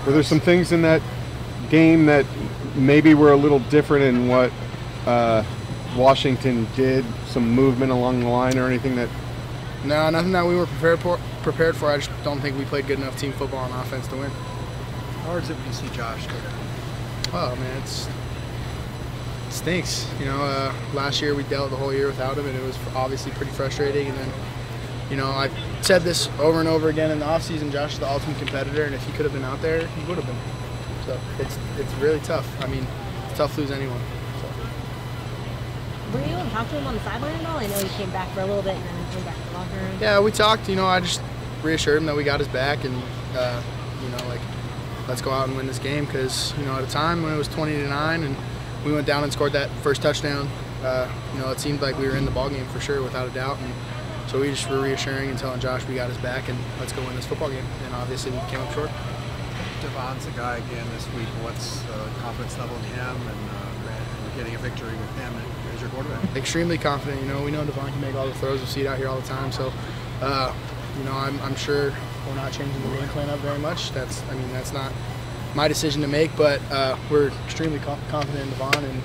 Were there some things in that game that maybe were a little different in what Washington did? Some movement along the line or anything that? No, nothing that we were prepared for. I just don't think we played good enough team football on offense to win. How hard is it when you see Josh go down? Oh man, it stinks. You know, last year we dealt the whole year without him, and it was obviously pretty frustrating. And then, you know, I've said this over and over again in the offseason. Josh is the ultimate competitor, and if he could have been out there, he would have been. So it's really tough. I mean, it's tough to lose anyone. Were you able to talk to him on the sideline at all? I know he came back for a little bit and then went back to the locker room. Yeah, we talked. You know, I just reassured him that we got his back, and you know, like, let's go out and win this game, because you know, at a time when it was 20-9 and we went down and scored that first touchdown, you know, it seemed like we were in the ball game for sure, without a doubt. And so we just were reassuring and telling Josh we got his back and let's go win this football game. And obviously we came up short. Devon's the guy again this week. What's confidence level in him and getting a victory with him as your quarterback? Extremely confident. You know, we know Devon can make all the throws. We see it out here all the time. So, you know, I'm sure we're not changing the game plan up very much. I mean, that's not my decision to make, but we're extremely confident in Devon, and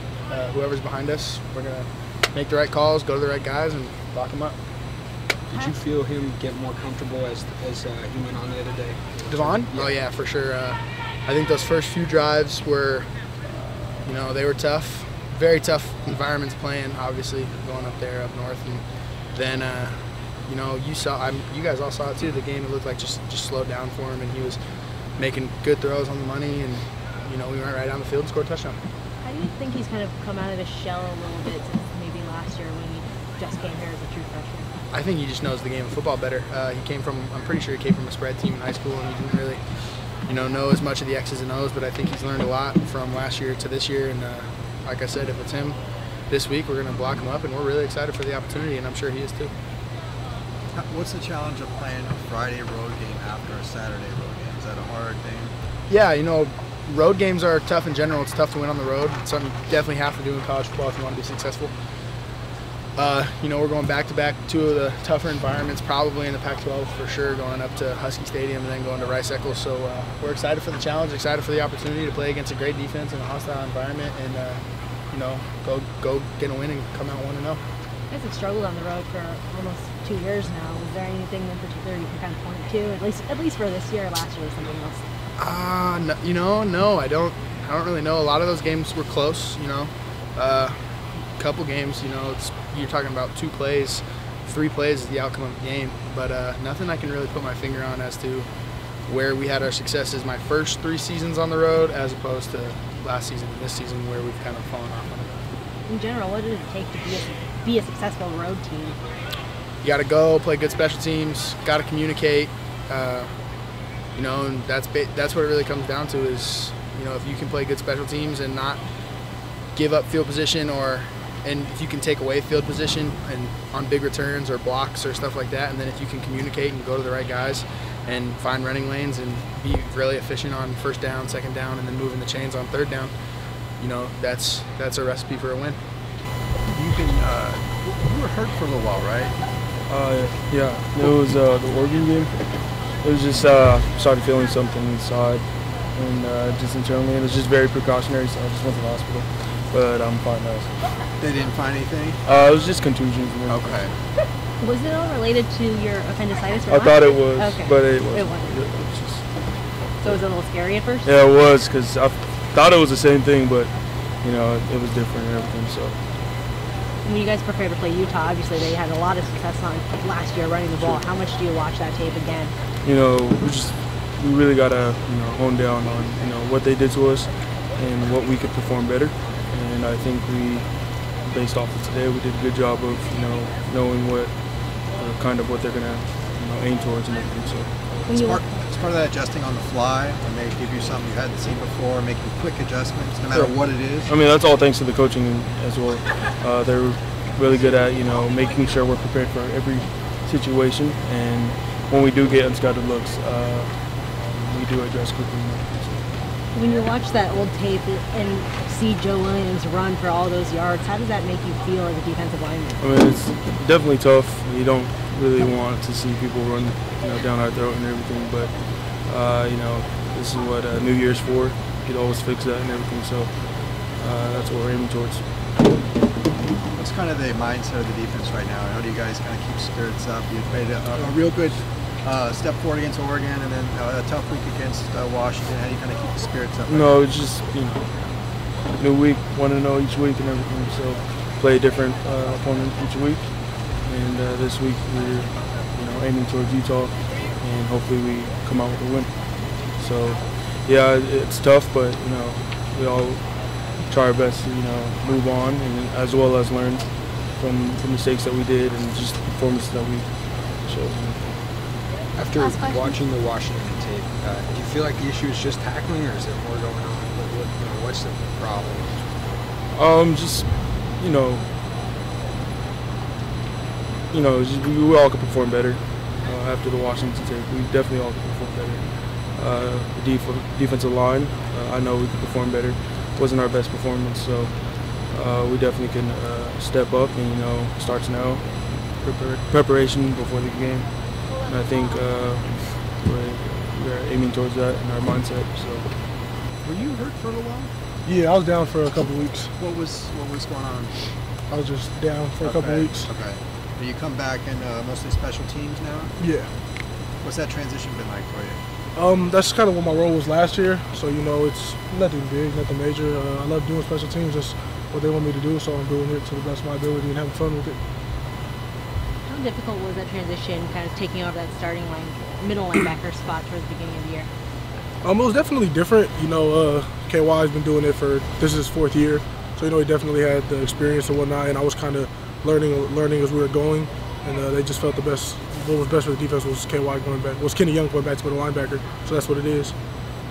whoever's behind us, we're going to make the right calls, go to the right guys, and lock them up. Did you feel him get more comfortable as he went on the other day? Devon? Yeah. Oh yeah, for sure. I think those first few drives were, you know, they were tough. Very tough environments playing, obviously, going up there up north. And then, you know, you guys all saw it too. The game, it looked like just slowed down for him, and he was making good throws on the money, and, you know, we went right down the field and scored a touchdown. How do you think he's kind of come out of his shell a little bit since maybe last year when he just came here as a true freshman? I think he just knows the game of football better. I'm pretty sure he came from a spread team in high school, and he didn't really, you know as much of the X's and O's, but I think he's learned a lot from last year to this year. And like I said, if it's him this week, we're going to block him up, and we're really excited for the opportunity, and I'm sure he is too. What's the challenge of playing a Friday road game after a Saturday road game? Is that a hard thing? Yeah, you know, road games are tough in general. It's tough to win on the road. It's something you definitely have to do in college football if you want to be successful. You know, we're going back-to-back two of the tougher environments probably in the Pac-12 for sure, going up to Husky Stadium and then going to Rice-Eccles. So we're excited for the challenge, excited for the opportunity to play against a great defense in a hostile environment, and you know, go get a win and come out 1-0. You guys have struggled on the road for almost 2 years now. Is there anything in particular you can kind of point to, at least for this year? Last year was something else. No, you know, no, I don't really know. A lot of those games were close. You know, couple games. You know, you're talking about 2 plays, 3 plays is the outcome of the game. But nothing I can really put my finger on as to where we had our successes my first 3 seasons on the road, as opposed to last season and this season where we've kind of fallen off on the road. In general, what does it take to be a successful road team? You got to go play good special teams. Got to communicate. You know, and that's what it really comes down to is, you know, if you can play good special teams and not give up field position, and if you can take away field position and on big returns or blocks or stuff like that, and then if you can communicate and go to the right guys and find running lanes and be really efficient on first down, second down, and then moving the chains on third down, you know, that's a recipe for a win. You were hurt for a little while, right? Yeah, it was the Oregon game. It was just started feeling something inside, and just internally, and it was just very precautionary, so I just went to the hospital. But I'm fine now. They didn't find anything? It was just contusions. Okay. Was it all related to your appendicitis? I thought it was, okay. but it wasn't. It wasn't. It was just, so was it a little scary at first? yeah, it was, because I thought it was the same thing, but you know, it was different and everything. So. When you guys prepare to play Utah, obviously they had a lot of success on last year running the ball. How much do you watch that tape again? You know, we really gotta, you know, hone down on, you know, what they did to us and what we could perform better. And I think we, based off of today, we did a good job of, you know, knowing what kind of what they're gonna, you know, aim towards and everything. So it's part of that adjusting on the fly when they give you something you hadn't seen before, making quick adjustments no matter what it is. I mean, that's all thanks to the coaching as well. They're really good at, you know, making sure we're prepared for every situation, and when we do get unscattered looks, we do address quickly. When you watch that old tape and see Joe Williams run for all those yards, how does that make you feel as a defensive lineman? I mean, it's definitely tough. You don't really want to see people run, you know, down our throat and everything, but you know, this is what New Year's for. You'd always fix that and everything. So that's what we're aiming towards. What's kind of the mindset of the defense right now? How do you guys kind of keep spirits up? You played a real good step forward against Oregon, and then a tough week against Washington. How do you kind of keep the spirits up? No, it's just new week, want to know each week and everything. So play a different opponent each week, and this week we're aiming towards Utah, and hopefully we come out with a win. So yeah, it's tough, but we all try our best to move on, and as well as learn from the mistakes that we did and just the performances that we showed. After watching the Washington tape, do you feel like the issue is just tackling, or is there more going on? What's the problem? Just we all could perform better after the Washington tape. We definitely all could perform better. The defensive line, I know we could perform better. Wasn't our best performance, so we definitely can step up, and starts now. Preparation before the game, and I think we're aiming towards that in our mindset. So, were you hurt for a little while? Yeah, I was down for a couple weeks. What was going on? I was just down for a couple weeks. Okay. Do you come back and mostly special teams now? Yeah. What's that transition been like for you? That's kind of what my role was last year. So it's nothing big, nothing major. I love doing special teams. That's what they want me to do. So I'm doing it to the best of my ability and having fun with it. How difficult was that transition, kind of taking over that starting middle linebacker spot towards the beginning of the year? It was definitely different. KY has been doing it this is his 4th year. So he definitely had the experience and whatnot. And I was kind of learning as we were going. And they just felt what was best for the defense was Kenny Young going back to the linebacker. So that's what it is.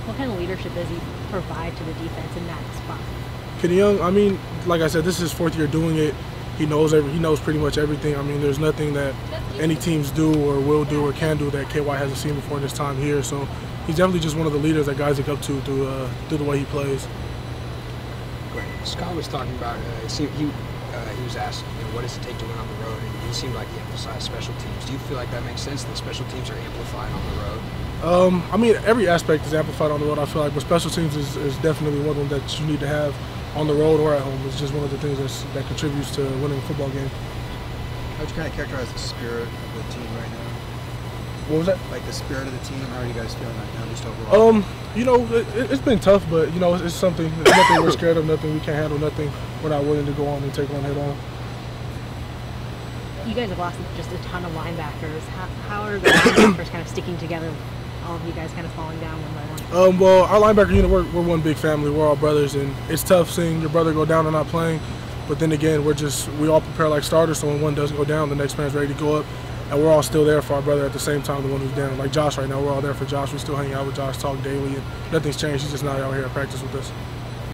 What kind of leadership does he provide to the defense in that spot? Kenny Young, like I said, this is his 4th year doing it. He knows pretty much everything. There's nothing that any teams do or will do or can do that KY hasn't seen before in his time here. So he's definitely just one of the leaders that guys look up to through the way he plays. Great. Scott was talking about he was asked, what does it take to win on the road, and he seemed like he emphasized special teams. Do you feel like that makes sense, that special teams are amplified on the road? Every aspect is amplified on the road, I feel like, but special teams is definitely one of them that you need to have on the road or at home. It's just one of the things that contributes to winning a football game. How would you kind of characterize the spirit of the team right now? What was that? Like the spirit of the team, how are you guys feeling right now, just overall? It's been tough, but it's something. It's nothing we're scared of, nothing we can't handle, nothing we're not willing to go on and take one head on. You guys have lost just a ton of linebackers. How are the linebackers kind of sticking together with all of you guys kind of falling down one by one? Well, our linebacker unit, we're one big family. We're all brothers, and it's tough seeing your brother go down and not playing. But then again, we all prepare like starters, so when one doesn't go down, the next man's ready to go up. And we're all still there for our brother at the same time, the one who's down. Like Josh right now, we're all there for Josh. We still hang out with Josh, talk daily, and nothing's changed. He's just not out here at practice with us.